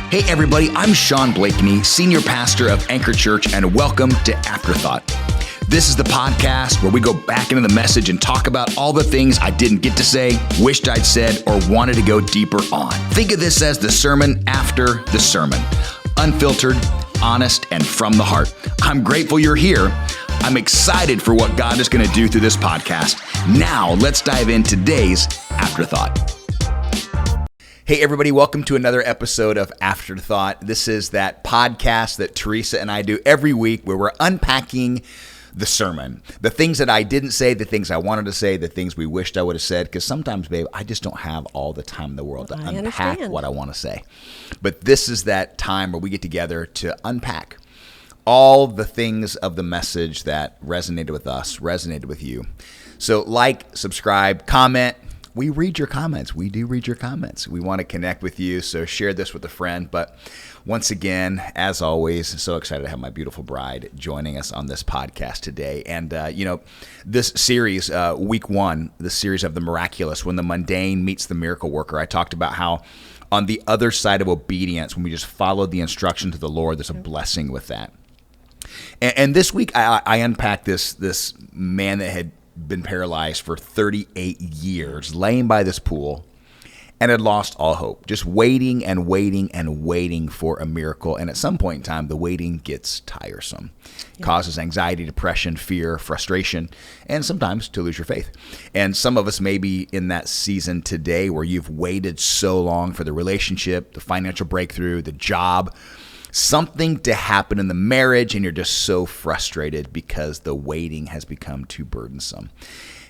Hey everybody, I'm Shaun Blakeney, Senior Pastor of Anchor Church, and welcome to Afterthought. This is the podcast where we go back into the message and talk about all the things I didn't get to say, wished I'd said, or wanted to go deeper on. Think of this as the sermon after the sermon. Unfiltered, honest, and from the heart. I'm grateful you're here. I'm excited for what God is going to do through this podcast. Now, let's dive in today's Afterthought. Hey everybody, welcome to another episode of Afterthought. This is that podcast that Teresa and I do every week where we're unpacking the sermon. The things that I didn't say, the things I wanted to say, the things we wished I would have said, because sometimes, babe, I just don't have all the time in the world to unpack what I want to say. But this is that time where we get together to unpack all the things of the message that resonated with us, resonated with you. So like, subscribe, comment. We read your comments. We do read your comments. We want to connect with you, so share this with a friend. But once again, as always, so excited to have my beautiful bride joining us on this podcast today. And, this series, week one, the series of the miraculous, when the mundane meets the miracle worker, I talked about how on the other side of obedience, when we just follow the instruction to the Lord, there's a blessing with that. And this week, I unpacked this man that had been paralyzed for 38 years, laying by this pool, and had lost all hope, just waiting and waiting and waiting for a miracle. And at some point in time, the waiting gets tiresome, causes anxiety, depression, fear, frustration, and sometimes to lose your faith. And some of us may be in that season today where you've waited so long for the relationship, the financial breakthrough, the job, something to happen in the marriage, and you're just so frustrated because the waiting has become too burdensome.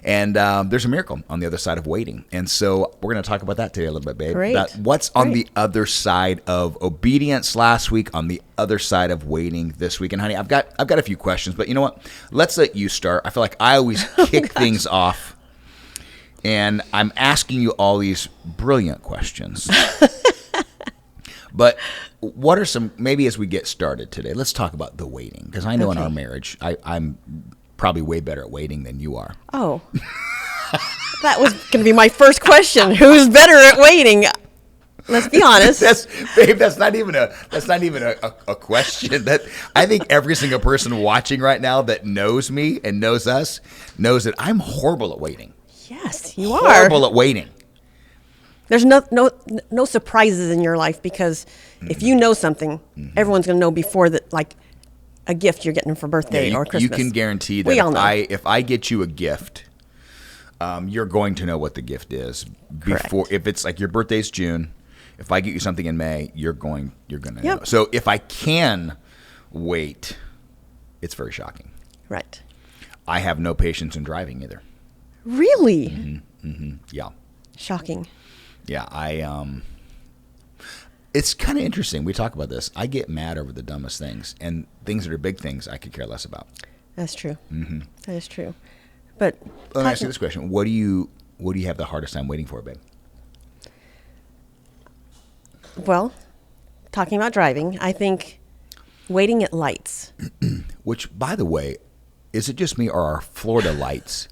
And there's a miracle on the other side of waiting. And so we're going to talk about that today a little bit, babe. Great. About what's on the other side of obedience last week, on the other side of waiting this week. And honey, I've got a few questions, but you know what? Let's let you start. I feel like I always kick things off, and I'm asking you all these brilliant questions. But what are some, maybe as we get started today, let's talk about the waiting. Because I know in our marriage, I'm probably way better at waiting than you are. Oh, that was going to be my first question. Who's better at waiting? Let's be honest. That's not even a question. That I think every single person watching right now that knows me and knows us knows that I'm horrible at waiting. Yes, you are. Horrible at waiting. There's no surprises in your life, because if you know something, everyone's going to know before that, like a gift you're getting for birthday or Christmas. You can guarantee that if I get you a gift, you're going to know what the gift is before. Correct. If it's like your birthday's June, if I get you something in May, you're going to know. So if I can wait, it's very shocking. Right. I have no patience in driving either. Really? Yeah. Shocking. Yeah, it's kind of interesting. We talk about this. I get mad over the dumbest things, and things that are big things I could care less about. That's true. That is true. But let me ask you this question: What do you have the hardest time waiting for, babe? Well, talking about driving, I think waiting at lights. Which, by the way, is it just me, or are Florida lights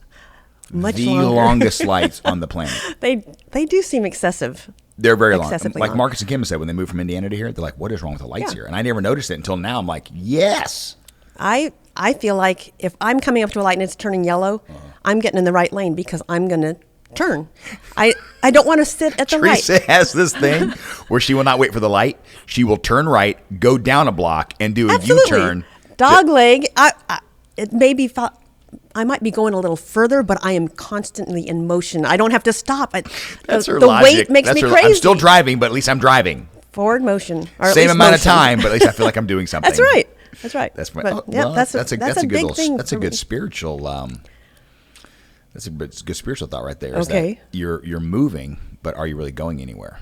much the longer. longest lights on the planet? They do seem excessive. They're very long. Like long. Marcus and Kim said when they moved from Indiana to here, they're like, "What is wrong with the lights here?" And I never noticed it until now. I'm like, "Yes." I feel like if I'm coming up to a light and it's turning yellow, I'm getting in the right lane because I'm going to turn. I don't want to sit at the light. Teresa has this thing where she will not wait for the light. She will turn right, go down a block, and do a U-turn. Dog leg. It may be. I might be going a little further, but I am constantly in motion. I don't have to stop. That's her the logic. weight makes me crazy. I'm still driving, but at least I'm driving. Forward motion. Or Same amount of time, but at least I feel like I'm doing something. That's right. That's right. That's That's a big thing. That's a good spiritual. That's a good spiritual thought right there. Okay. Is that you're moving, but are you really going anywhere?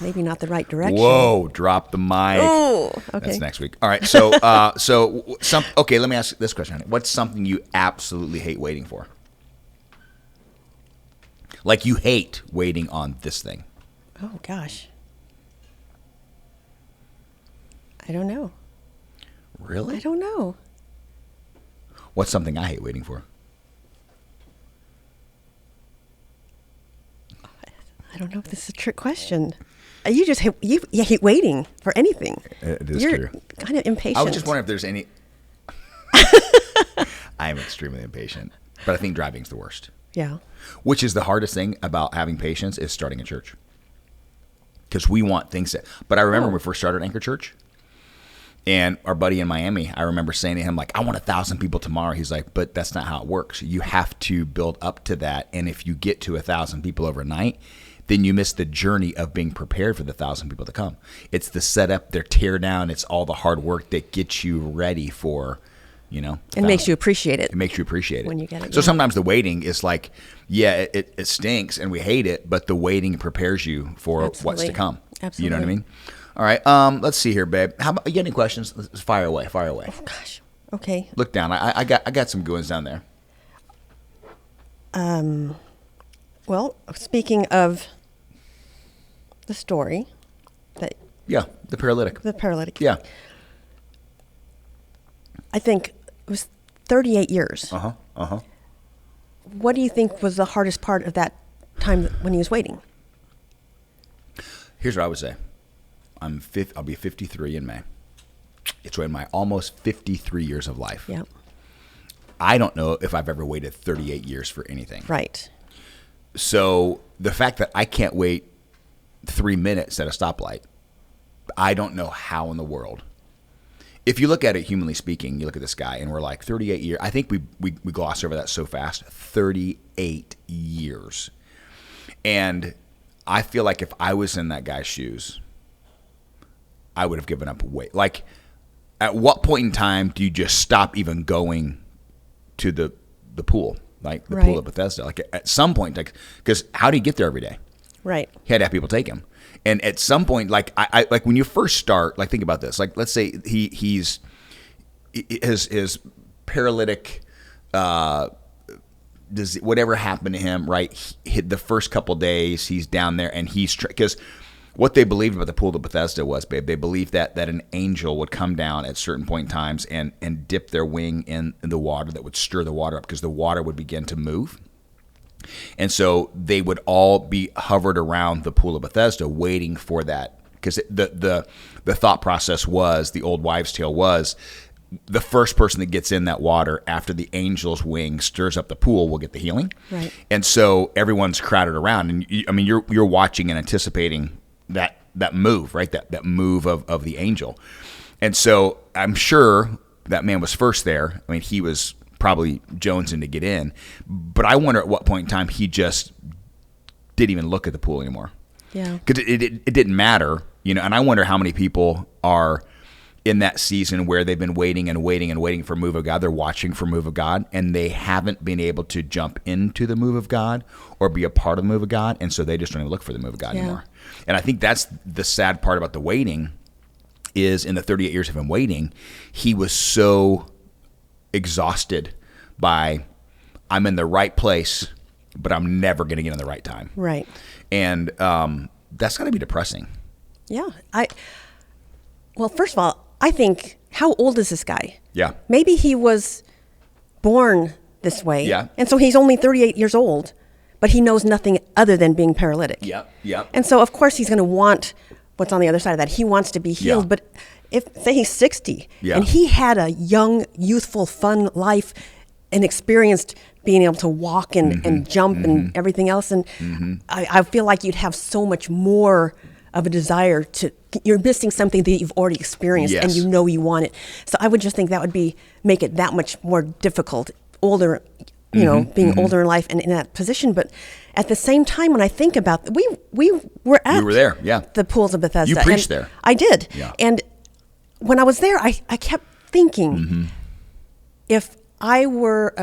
Maybe not the right direction. Whoa! Drop the mic. Oh, okay. That's next week. All right. So, okay. Let me ask this question, honey. What's something you absolutely hate waiting for? Like you hate waiting on this thing. Oh gosh. I don't know. Really? I don't know. What's something I hate waiting for? I don't know if this is a trick question. You just hate waiting for anything. It is You're true. kind of impatient. I was just wondering if there's any. I am extremely impatient, but I think driving's the worst. Yeah. Which is the hardest thing about having patience is starting a church. Because we want things that. But I remember when we first started Anchor Church, and our buddy in Miami, I remember saying to him, like, I want 1,000 people tomorrow. He's like, but that's not how it works. You have to build up to that. And if you get to 1,000 people overnight, then you miss the journey of being prepared for the 1,000 people to come. It's the setup, their tear down. It's all the hard work that gets you ready for, It makes you appreciate it. It makes you appreciate it. When you get it. So sometimes the waiting is like, it stinks and we hate it, but the waiting prepares you for what's to come. Absolutely. You know what I mean? All right. Let's see here, babe. How about, you got any questions? Let's fire away. Oh, gosh. Okay. Look down. I got some good ones down there. Well, speaking of the story that Yeah, the paralytic. Yeah. I think it was 38 years. What do you think was the hardest part of that time when he was waiting? Here's what I would say. I'll be 53 in May. It's in my almost 53 years of life. Yeah. I don't know if I've ever waited 38 years for anything. Right. So the fact that I can't wait 3 minutes at a stoplight, I don't know how in the world. If you look at it humanly speaking, you look at this guy and we're like 38 years. I think we gloss over that so fast. 38 years. And I feel like if I was in that guy's shoes, I would have given up wait. Like, at what point in time do you just stop even going to the pool? Like the pool of Bethesda. Like at some point, like, because how do you get there every day? Right. He had to have people take him. And at some point, like I like when you first start, like think about this. Like let's say his paralytic, does whatever happened to him, right? The first couple days he's down there and because what they believed about the pool of Bethesda was, babe, they believed that an angel would come down at certain point in times and dip their wing in the water that would stir the water up because the water would begin to move. And so they would all be hovered around the pool of Bethesda waiting for that. Because the thought process was, the old wives' tale was, the first person that gets in that water after the angel's wing stirs up the pool will get the healing. Right. And so everyone's crowded around. And you're watching and anticipating that move, right? That move of the angel. And so I'm sure that man was first there. I mean, he was probably jonesing to get in, but I wonder at what point in time he just didn't even look at the pool anymore. Yeah, because it didn't matter, And I wonder how many people are in that season where they've been waiting and waiting and waiting for a move of God. They're watching for a move of God, and they haven't been able to jump into the move of God or be a part of the move of God, and so they just don't even look for the move of God anymore. And I think that's the sad part about the waiting is in the 38 years of him waiting, he was so exhausted by, I'm in the right place, but I'm never going to get in the right time. Right. And that's got to be depressing. Yeah. Well, first of all, I think, how old is this guy? Yeah. Maybe he was born this way. Yeah. And so he's only 38 years old, but he knows nothing other than being paralytic. Yeah. Yeah. And so, of course, he's going to want what's on the other side of that. He wants to be healed. Yeah. But if, say he's 60 and he had a young, youthful, fun life and experienced being able to walk and jump and everything else. And I feel like you'd have so much more of a desire you're missing something that you've already experienced and you know you want it. So I would just think that would make it that much more difficult, older, being older in life and in that position. But at the same time, when I think about we were there, the pools of Bethesda. You preached there. I did. Yeah. And when I was there, I kept thinking, if I were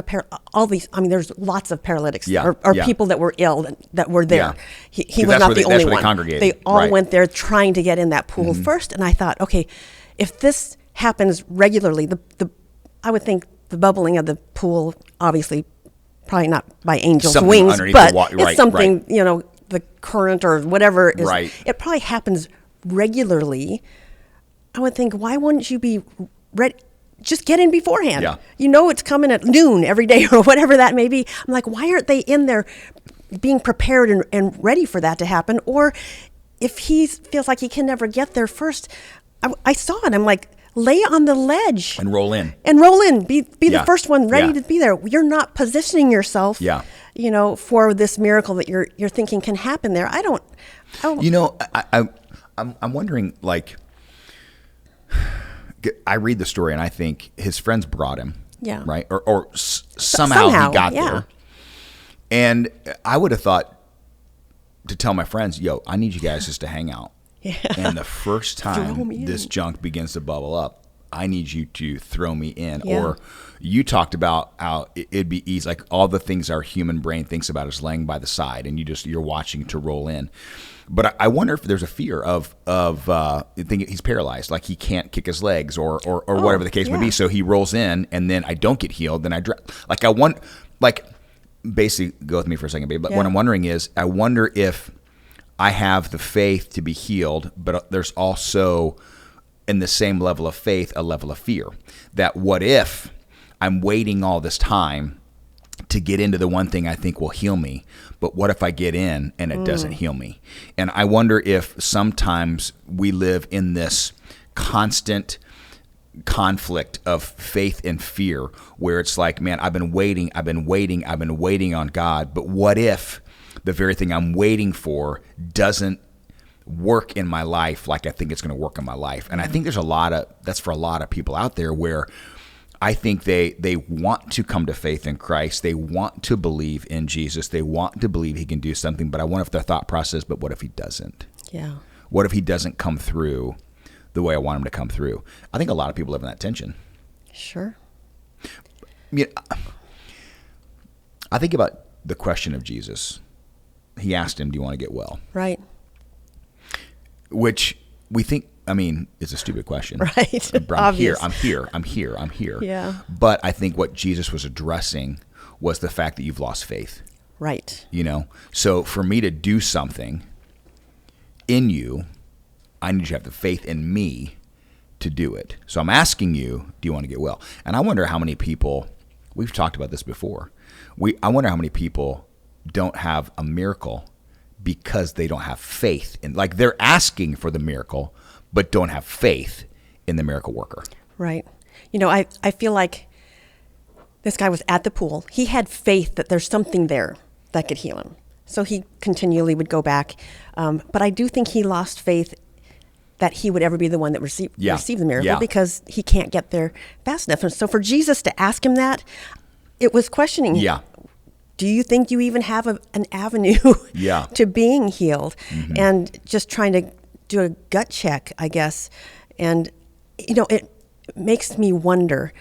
there's lots of paralytics or people that were ill that were there. Yeah. He was not the only one. They congregated. They all went there trying to get in that pool first. And I thought, okay, if this happens regularly, I would think the bubbling of the pool, obviously, probably not by angels' wings, but it's something, the current or whatever is. Right. It probably happens regularly. I would think, why wouldn't you be ready? Just get in beforehand. Yeah. It's coming at noon every day or whatever that may be. I'm like, why aren't they in there being prepared and ready for that to happen? Or if he feels like he can never get there first, I saw it. I'm like, lay on the ledge and roll in. Be the first one ready to be there. You're not positioning yourself, for this miracle that you're thinking can happen there. I don't. I'm wondering, like, I read the story and I think his friends brought him, right, or somehow he got there, and I would have thought to tell my friends, "Yo, I need you guys just to hang out." Yeah. And the first time this junk begins to bubble up, I need you to throw me in. Yeah. Or you talked about how it'd be easy, like all the things our human brain thinks about is laying by the side, and you're watching to roll in. But I wonder if there's a fear of thinking he's paralyzed, like he can't kick his legs or whatever the case may be. So he rolls in, and then I don't get healed. Then basically go with me for a second, babe. But what I'm wondering is, I wonder if I have the faith to be healed, but there's also, in the same level of faith, a level of fear. That what if I'm waiting all this time to get into the one thing I think will heal me, but what if I get in and it doesn't heal me? And I wonder if sometimes we live in this constant conflict of faith and fear, where it's like, man, I've been waiting on God, but what if the very thing I'm waiting for doesn't work in my life like I think it's going to work in my life? And I think there's that's for a lot of people out there, where I think they want to come to faith in Christ. They want to believe in Jesus. They want to believe he can do something, but I wonder if their thought process, but what if he doesn't? Yeah. What if he doesn't come through the way I want him to come through? I think a lot of people live in that tension. Sure. I think about the question of Jesus. He asked him, do you want to get well? Right. Which we think, it's a stupid question. Right. I'm here. Yeah. But I think what Jesus was addressing was the fact that you've lost faith. Right. So for me to do something in you, I need you to have the faith in me to do it. So I'm asking you, do you want to get well? And I wonder how many people, we've talked about this before, I wonder how many people don't have a miracle because they don't have faith in, like, they're asking for the miracle but don't have faith in the miracle worker. Right. I feel like this guy was at the pool. He had faith that there's something there that could heal him. So he continually would go back. But I do think he lost faith that he would ever be the one that received the miracle because he can't get there fast enough. And so for Jesus to ask him that, it was questioning him. Yeah. Do you think you even have an avenue to being healed? Mm-hmm. And just trying to do a gut check, I guess. And, it makes me wonder.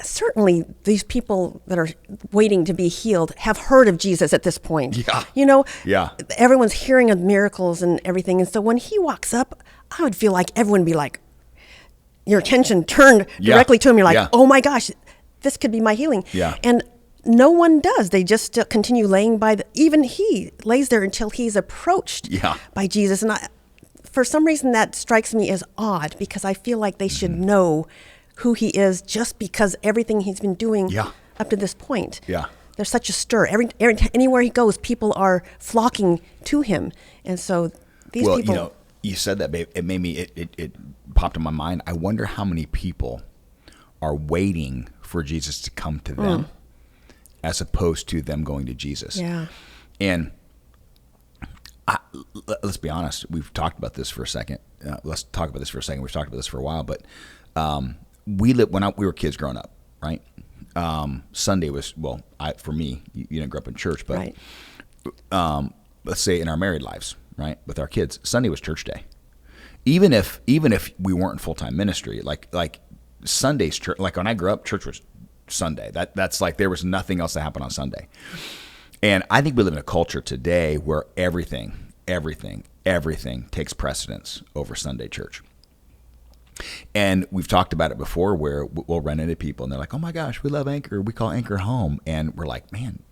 Certainly these people that are waiting to be healed have heard of Jesus at this point. Yeah. Everyone's hearing of miracles and everything. And so when he walks up, I would feel like everyone would be like, your attention turned directly to him. You're like, oh my gosh, this could be my healing. Yeah. And no one does. They just continue laying by even he lays there until he's approached by Jesus. And for some reason that strikes me as odd, because I feel like they should know who he is just because everything he's been doing up to this point. Yeah. There's such a stir. Anywhere he goes, people are flocking to him. And so these people... you said that, babe. It made me, it popped in my mind. I wonder how many people are waiting for Jesus to come to them as opposed to them going to Jesus. Yeah. And let's be honest. We've talked about this for a second. We've talked about this for a while, but we were kids growing up, right? Sunday was, for me, you didn't grow up in church, but let's say in our married lives, right, with our kids, Sunday was church day. Even if we weren't in full-time ministry, like Sunday's church, like when I grew up, church was Sunday. That's like there was nothing else that happened on Sunday. And I think we live in a culture today where everything takes precedence over Sunday church. And we've talked about it before, where we'll run into people and they're like, oh my gosh, we love Anchor. We call Anchor home. And we're like, man,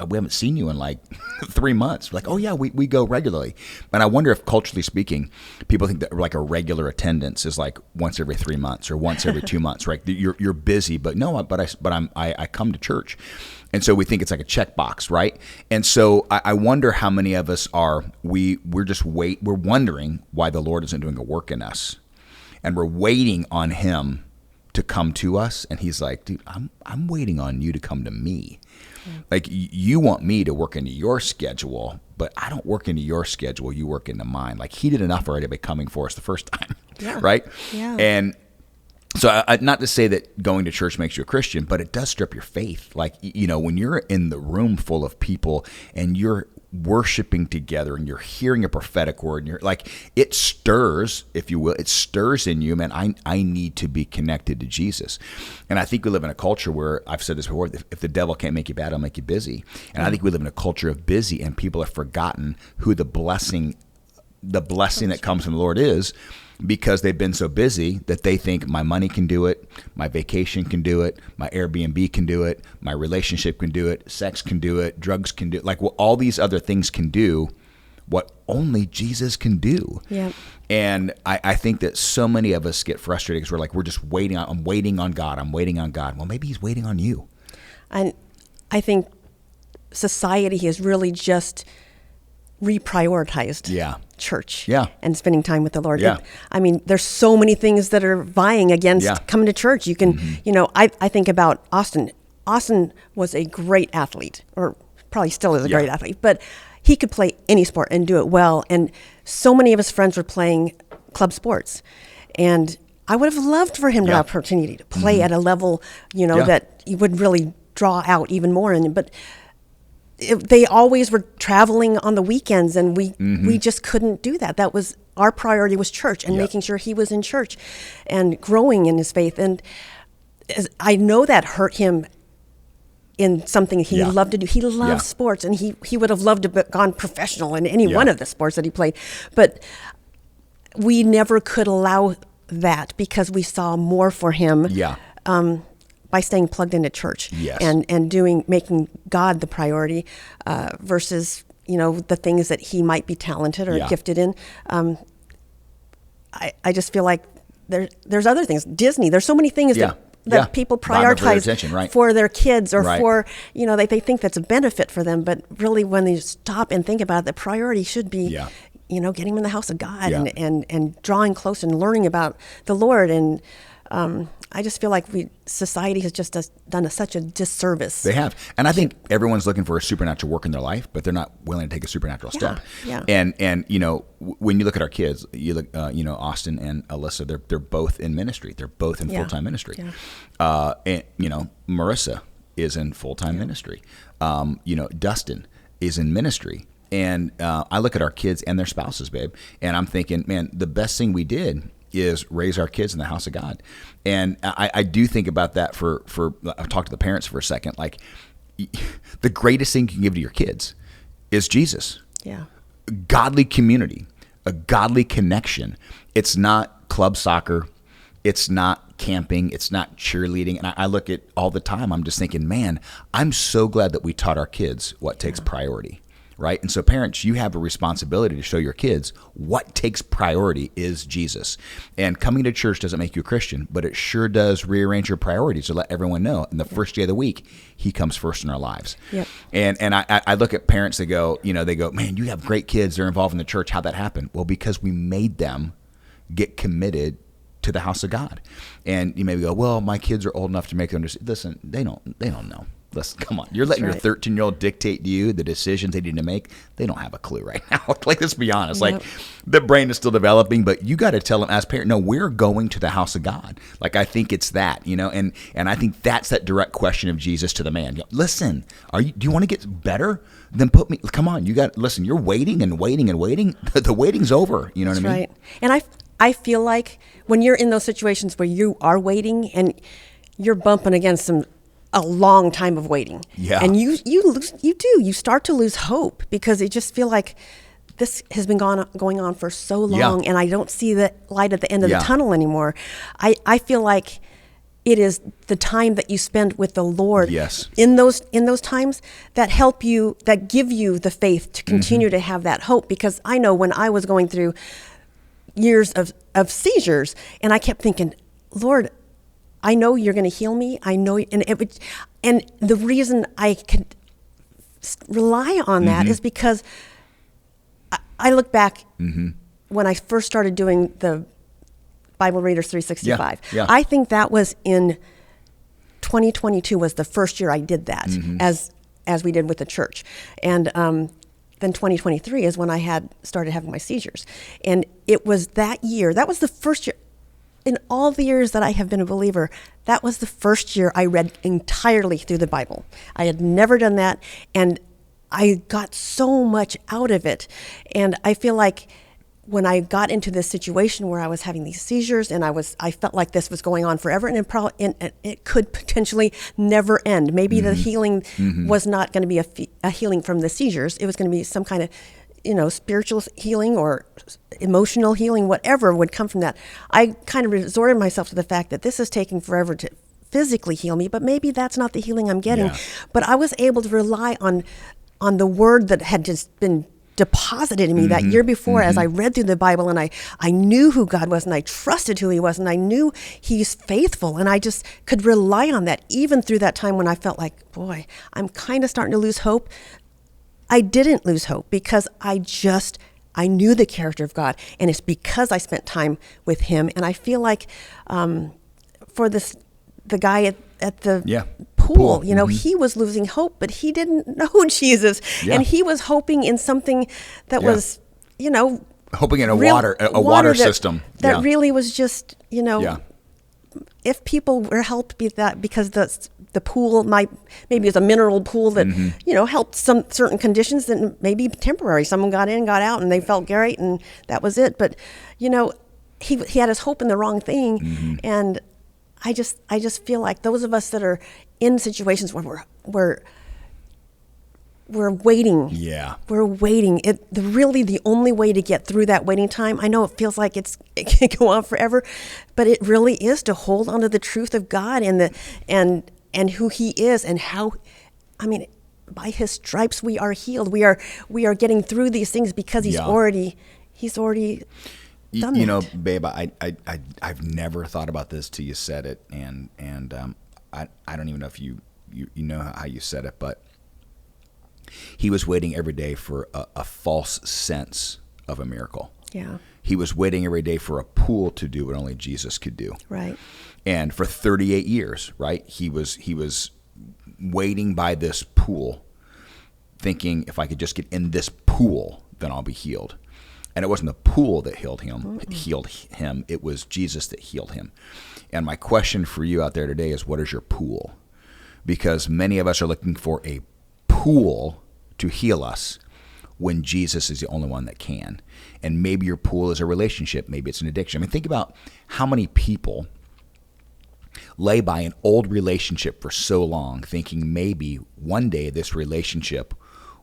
we haven't seen you in like 3 months. We're like, oh yeah, we go regularly. And I wonder if culturally speaking, people think that like a regular attendance is like once every 3 months or once every 2 months, right? You're busy, but no, I come to church. And so we think it's like a checkbox, right? And so I wonder how many of us we're wondering why the Lord isn't doing a work in us. And we're waiting on him to come to us. And he's like, dude, I'm waiting on you to come to me. Like you want me to work into your schedule, but I don't work into your schedule. You work into mine. Like he did enough already by coming for us the first time, right? Yeah. And so not to say that going to church makes you a Christian, but it does strip your faith. Like, when you're in the room full of people and you're worshiping together and you're hearing a prophetic word and you're like, it stirs, if you will, it stirs in you, man, I need to be connected to Jesus. And I think we live in a culture where, I've said this before, if the devil can't make you bad, he'll make you busy. And I think we live in a culture of busy, and people have forgotten who the blessing that comes from the Lord is, because they've been so busy that they think my money can do it, my vacation can do it, my Airbnb can do it, my relationship can do it, sex can do it, drugs can do it. Like, well, all these other things can do what only Jesus can do. Yeah. And I think that so many of us get frustrated because we're like, we're just waiting. I'm waiting on God. I'm waiting on God. Well, maybe he's waiting on you. And I think society has really just reprioritized church and spending time with the Lord. Yeah. I mean, there's so many things that are vying against coming to church. You can, I think about Austin. Austin was a great athlete, or probably still is a great athlete, but he could play any sport and do it well. And so many of his friends were playing club sports. And I would have loved for him to have opportunity to play at a level, that he would really draw out even more. But they always were traveling on the weekends, and we just couldn't do that. That was our priority, was church and making sure he was in church and growing in his faith. And I know that hurt him in something he loved to do. He loved sports, and he would have loved to have gone professional in any one of the sports that he played. But we never could allow that because we saw more for him. By staying plugged into church and making God the priority versus, the things that he might be talented or gifted in. I just feel like there's other things. Disney, there's so many things that people prioritize for their kids or for, they think that's a benefit for them. But really, when they stop and think about it, the priority should be, getting them in the house of God and drawing close and learning about the Lord. And I just feel like society has just done such a disservice. They have. And I think everyone's looking for a supernatural work in their life, but they're not willing to take a supernatural step. Yeah. And when you look at our kids, you look, Austin and Alyssa, they're both in ministry. They're both in full-time ministry. Yeah. And Marissa is in full-time ministry. Dustin is in ministry. And I look at our kids and their spouses, babe, and I'm thinking, man, the best thing we did is raise our kids in the house of God. And I do think about that for I've talked to the parents for a second. Like, the greatest thing you can give to your kids is Jesus. Yeah. Godly community, a godly connection. It's not club soccer. It's not camping. It's not cheerleading. And I look at all the time, I'm just thinking, man, I'm so glad that we taught our kids what takes priority. Right? And so parents, you have a responsibility to show your kids what takes priority is Jesus. And coming to church doesn't make you a Christian, but it sure does rearrange your priorities to let everyone know. And the first day of the week, he comes first in our lives. Yep. And I look at parents that go, they go, man, you have great kids. They're involved in the church. How'd that happen? Well, because we made them get committed to the house of God. And you maybe go, well, my kids are old enough to make them understand. Listen, they don't know. Listen, come on. You're letting your 13-year-old dictate to you the decisions they need to make. They don't have a clue right now. Like, let's be honest. Yep. Like, the brain is still developing, but you got to tell them as parents, no, we're going to the house of God. Like, I think it's that, and I think that's that direct question of Jesus to the man. Listen, do you want to get better? Then come on, listen, you're waiting and waiting and waiting. The waiting's over. You know what I mean? Right. And I feel like when you're in those situations where you are waiting and you're bumping against a long time of waiting. Yeah. And you start to lose hope because you just feel like this has been going on for so long and I don't see the light at the end of the tunnel anymore. I feel like it is the time that you spend with the Lord Yes. in those times that help you, that give you the faith to continue to have that hope. Because I know when I was going through years of seizures, and I kept thinking, Lord, I know you're going to heal me. I know, and the reason I could rely on that is because I look back when I first started doing the Bible Readers 365. Yeah. I think that was in 2022 was the first year I did that as we did with the church. And then 2023 is when I started having my seizures. And it was that year, that was the first year, in all the years that I have been a believer, that was the first year I read entirely through the Bible. I had never done that, and I got so much out of it. And I feel like when I got into this situation where I was having these seizures, and I felt like this was going on forever, and it could potentially never end. Maybe the healing was not going to be a healing from the seizures. It was going to be some kind of, spiritual healing or emotional healing, whatever would come from that. I kind of resorted myself to the fact that this is taking forever to physically heal me, but maybe that's not the healing I'm getting. Yeah. But I was able to rely on the word that had just been deposited in me that year before as I read through the Bible, and I knew who God was, and I trusted who he was, and I knew he's faithful, and I just could rely on that even through that time when I felt like, boy, I'm kind of starting to lose hope. I didn't lose hope because I knew the character of God, and it's because I spent time with him. And I feel like for the guy at the pool, he was losing hope, but he didn't know Jesus, and he was hoping in something that was, hoping in a water system that really was just, if people were helped because the pool maybe it's a mineral pool that helped some certain conditions, then maybe temporary. Someone got in, got out, and they felt great, and that was it. But he had his hope in the wrong thing, and I just feel like those of us that are in situations where we're waiting. Yeah. We're waiting. Really the only way to get through that waiting time, I know it feels like it can go on forever, but it really is to hold on to the truth of God and who he is, and how, by his stripes we are healed. We are getting through these things because he's already done it. Babe, I've never thought about this till you said it, and I don't even know if you know how you said it, but he was waiting every day for a false sense of a miracle. Yeah. He was waiting every day for a pool to do what only Jesus could do. Right. And for 38 years, right, he was waiting by this pool, thinking, if I could just get in this pool, then I'll be healed. And it wasn't the pool that healed him. It was Jesus that healed him. And my question for you out there today is, what is your pool? Because many of us are looking for a pool to heal us when Jesus is the only one that can. And maybe your pool is a relationship. Maybe it's an addiction. Think about how many people lay by an old relationship for so long, thinking maybe one day this relationship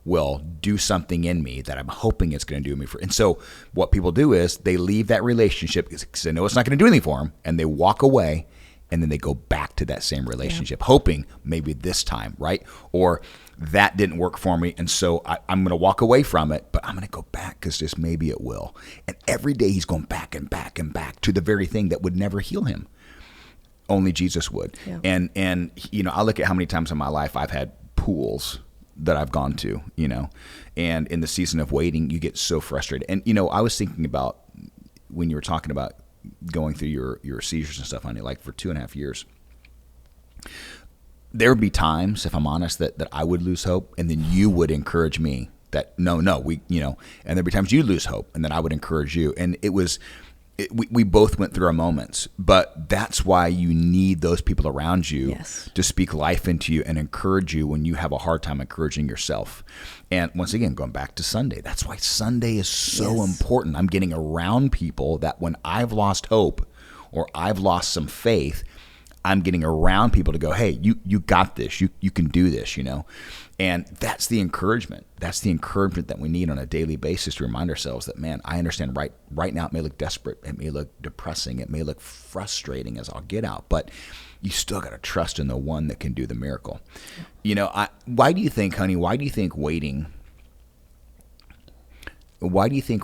will do something in me that I'm hoping it's going to do me for. And so what people do is they leave that relationship because they know it's not going to do anything for them, and they walk away, and then they go back to that same relationship, hoping maybe this time, right? Or that didn't work for me, and so I'm going to walk away from it, but I'm going to go back because just maybe it will. And every day he's going back and back and back to the very thing that would never heal him. Only Jesus would. Yeah. And I look at how many times in my life I've had pools that I've gone to, and in the season of waiting, you get so frustrated. And, I was thinking about when you were talking about going through your seizures and stuff, honey, like for 2.5 years, there would be times, if I'm honest, that I would lose hope, and then you would encourage me that, no, and there'd be times you lose hope, and then I would encourage you. And we both went through our moments, but that's why you need those people around you to speak life into you and encourage you when you have a hard time encouraging yourself. And once again, going back to Sunday, that's why Sunday is so important. I'm getting around people that when I've lost hope or I've lost some faith, I'm getting around people to go, hey, you got this. You can do this, And that's the encouragement. That's the encouragement that we need on a daily basis to remind ourselves that, man, I understand right now it may look desperate. It may look depressing. It may look frustrating as I'll get out. But you still got to trust in the one that can do the miracle. Why do you think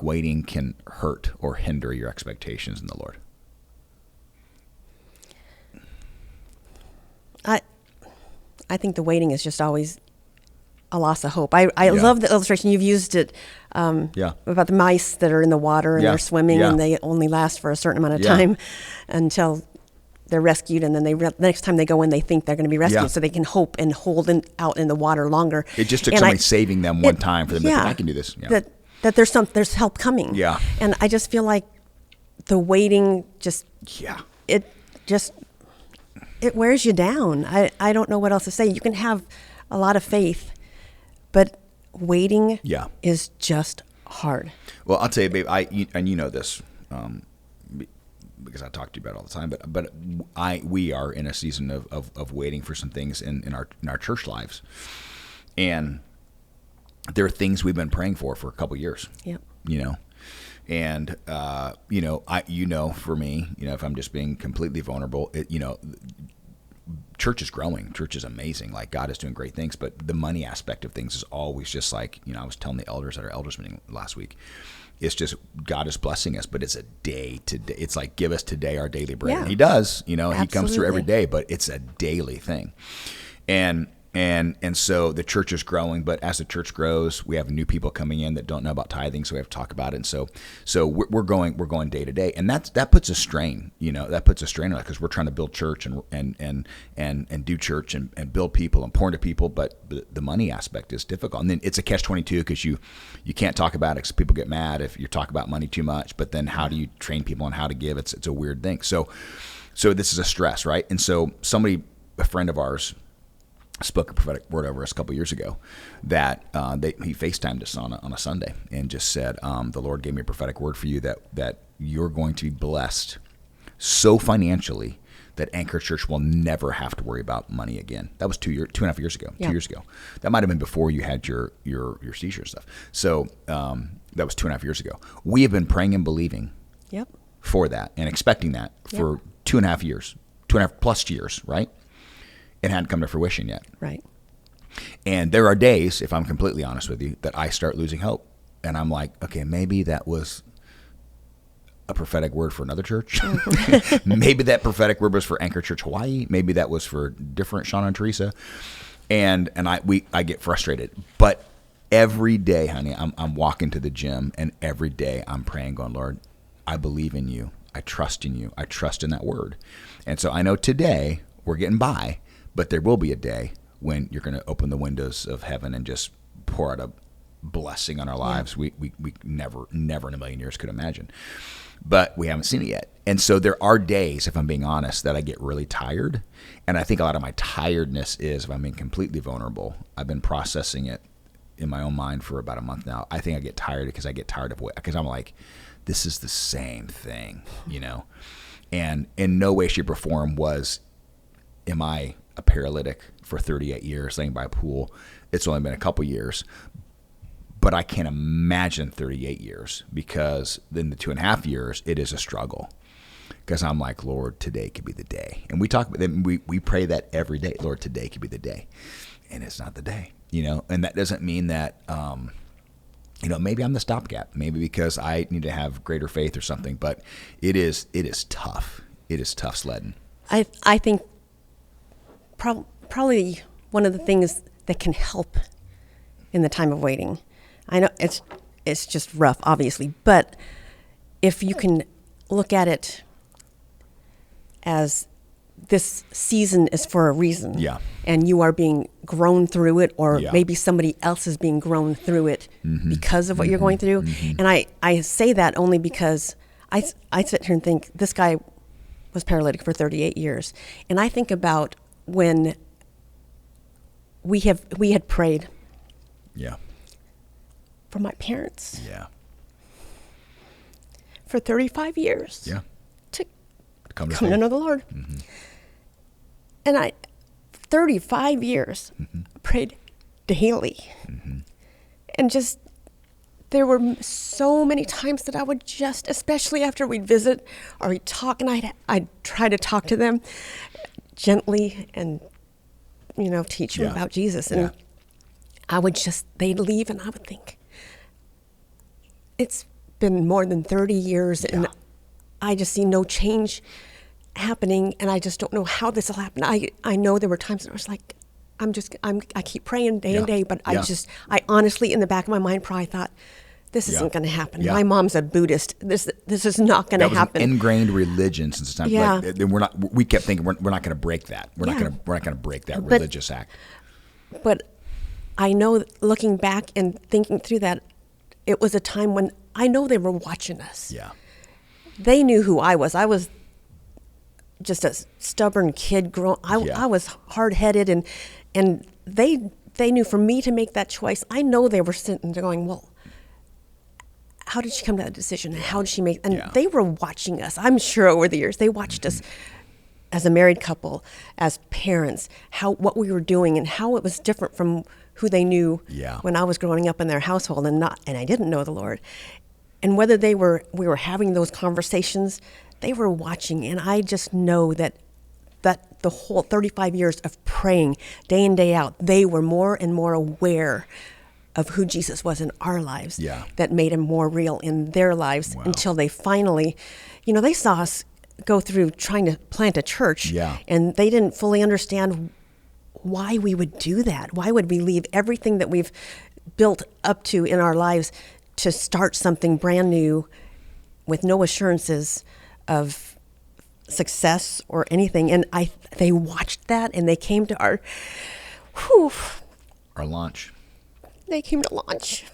waiting can hurt or hinder your expectations in the Lord? I think the waiting is just always a loss of hope. I love the illustration you've used it about the mice that are in the water and they're swimming and they only last for a certain amount of time until they're rescued, and then the next time they go in, they think they're going to be rescued, so they can hope and hold out in the water longer. It just took somebody saving them one time for them to think, I can do this. Yeah. That there's help coming. Yeah. And I just feel like the waiting it wears you down. I don't know what else to say. You can have a lot of faith, but waiting is just hard. Well, I'll tell you, babe, and you know this, because I talk to you about it all the time, but we are in a season of waiting for some things in our church lives. And there are things we've been praying for a couple years. Yep. And for me, if I'm just being completely vulnerable, church is growing. Church is amazing. Like, God is doing great things, but the money aspect of things is always just like, I was telling the elders at our elders meeting last week, it's just God is blessing us, but it's a day to day. It's like, give us today our daily bread. And he does, He comes through every day, but it's a daily thing. And so the church is growing, but as the church grows, we have new people coming in that don't know about tithing, so we have to talk about it. And so we're going day to day, and that puts a strain, that puts a strain on it, because we're trying to build church and do church and build people and pour into people, but the money aspect is difficult. And then it's a catch-22, because you can't talk about it because people get mad if you talk about money too much. But then how do you train people on how to give? It's a weird thing. So this is a stress, right? And so a friend of ours, spoke a prophetic word over us a couple years ago that he FaceTimed us on a Sunday and just said, the Lord gave me a prophetic word for you that you're going to be blessed so financially that Anchor Church will never have to worry about money again. That was 2.5 years ago. Yeah. 2 years ago. That might have been before you had your seizure stuff. So that was 2.5 years ago. We have been praying and believing for that and expecting that for 2.5 years, 2.5 plus years, right? It hadn't come to fruition yet. Right. And there are days, if I'm completely honest with you, that I start losing hope. And I'm like, okay, maybe that was a prophetic word for another church. Maybe that prophetic word was for Anchor Church Hawaii. Maybe that was for different Shaun and Teresa. And I get frustrated. But every day, honey, I'm walking to the gym, and every day I'm praying, going, Lord, I believe in you. I trust in you. I trust in that word. And so I know today we're getting by, but there will be a day when you're going to open the windows of heaven and just pour out a blessing on our lives we never in a million years could imagine. But we haven't seen it yet. And so there are days, if I'm being honest, that I get really tired. And I think a lot of my tiredness is, if I'm being completely vulnerable, I've been processing it in my own mind for about a month now. I think I get tired because because I'm like, this is the same thing, And in no way, shape, or form am I a paralytic for 38 years laying by a pool. It's only been a couple years, but I can't imagine 38 years, because in the 2.5 years, it is a struggle, because I'm like, Lord, today could be the day. And we pray that every day. Lord, today could be the day. And it's not the day, and that doesn't mean that, maybe I'm the stopgap, maybe because I need to have greater faith or something, but it is tough. It is tough sledding. I think probably one of the things that can help in the time of waiting, I know it's just rough, obviously, but if you can look at it as this season is for a reason, and you are being grown through it, or maybe somebody else is being grown through it because of what you're going through. And I say that only because I sit here and think, this guy was paralytic for 38 years. And I think about when we had prayed for my parents for 35 years to come to know the Lord. And I, 35 years, prayed daily. And just, there were so many times that I would just, especially after we'd visit or we'd talk, and I'd try to talk to them gently and, teach them about Jesus. And I would just, they'd leave and I would think, it's been more than 30 years and I just see no change happening, and I just don't know how this will happen. I know there were times that I was like, I keep praying day and day, but I honestly, in the back of my mind, probably thought, this isn't going to happen. Yeah. My mom's a Buddhist. This is not going to happen. An ingrained religion since time. Yeah. We kept thinking we're not going to break that. We're not going to break that religious act. But I know, looking back and thinking through that, it was a time when I know they were watching us. Yeah. They knew who I was. I was just a stubborn kid. I was hard-headed, and they knew for me to make that choice. I know they were sitting there going, well, how did she come to that decision? How did she make? And they were watching us. I'm sure over the years they watched us as a married couple, as parents, what we were doing, and how it was different from who they knew when I was growing up in their household, and I didn't know the Lord. And whether we were having those conversations, they were watching, and I just know that the whole 35 years of praying day in, day out, they were more and more aware of who Jesus was in our lives, that made him more real in their lives until they finally, they saw us go through trying to plant a church, and they didn't fully understand why we would do that. Why would we leave everything that we've built up to in our lives to start something brand new with no assurances of success or anything? And they watched that, and they came to our launch. They came to launch,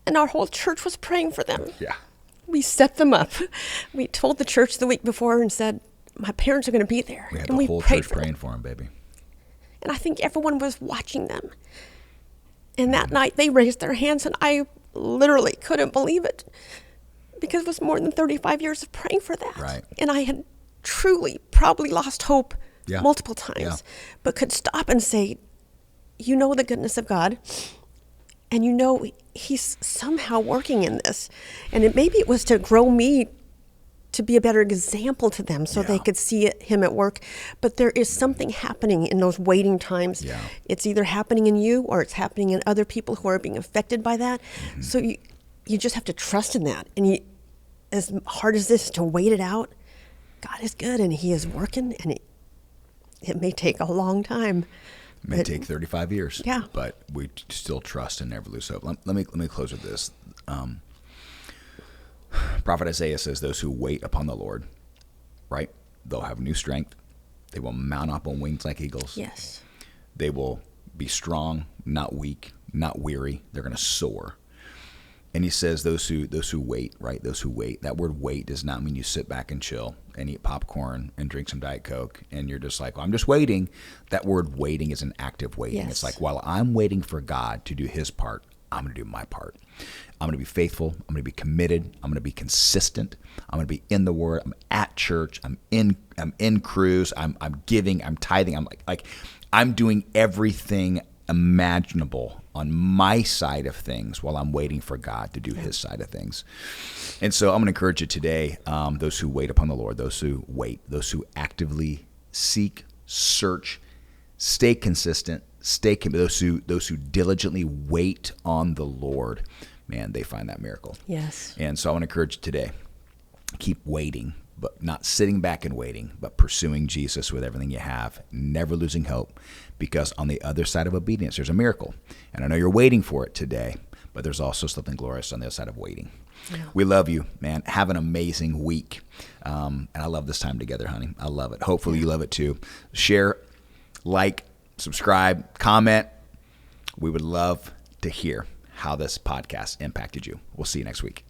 and our whole church was praying for them. Yeah. We set them up. We told the church the week before and said, my parents are going to be there. We had the whole church praying for them, baby. And I think everyone was watching them. And that night they raised their hands, and I literally couldn't believe it, because it was more than 35 years of praying for that. Right. And I had truly probably lost hope multiple times, but could stop and say, the goodness of God, and he's somehow working in this. And maybe it was to grow me to be a better example to them so they could see him at work. But there is something happening in those waiting times. Yeah. It's either happening in you or it's happening in other people who are being affected by that. Mm-hmm. So you just have to trust in that. And as hard as this to wait it out, God is good, and he is working, and it may take a long time. It may take 35 years. Yeah. But we still trust and never lose hope. Let me close with this. Prophet Isaiah says, those who wait upon the Lord, right? They'll have new strength. They will mount up on wings like eagles. Yes. They will be strong, not weak, not weary. They're going to soar. And he says those who wait, right? Those who wait. That word wait does not mean you sit back and chill and eat popcorn and drink some Diet Coke and you're just like, well, I'm just waiting. That word waiting is an active waiting. Yes. It's like, while I'm waiting for God to do his part, I'm going to do my part. I'm going to be faithful. I'm going to be committed. I'm going to be consistent. I'm going to be in the Word. I'm at church. I'm in crews. I'm giving. I'm tithing. I'm like I'm doing everything imaginable on my side of things while I'm waiting for God to do his side of things. And so I'm going to encourage you today, those who wait upon the Lord, those who wait, those who actively seek, search, stay consistent, those who diligently wait on the Lord, man, they find that miracle. Yes. And so I want to encourage you today, keep waiting, but not sitting back and waiting, but pursuing Jesus with everything you have, never losing hope, because on the other side of obedience, there's a miracle. And I know you're waiting for it today, but there's also something glorious on the other side of waiting. Yeah. We love you, man. Have an amazing week. And I love this time together, honey. I love it. Hopefully you love it too. Share, like, subscribe, comment. We would love to hear how this podcast impacted you. We'll see you next week.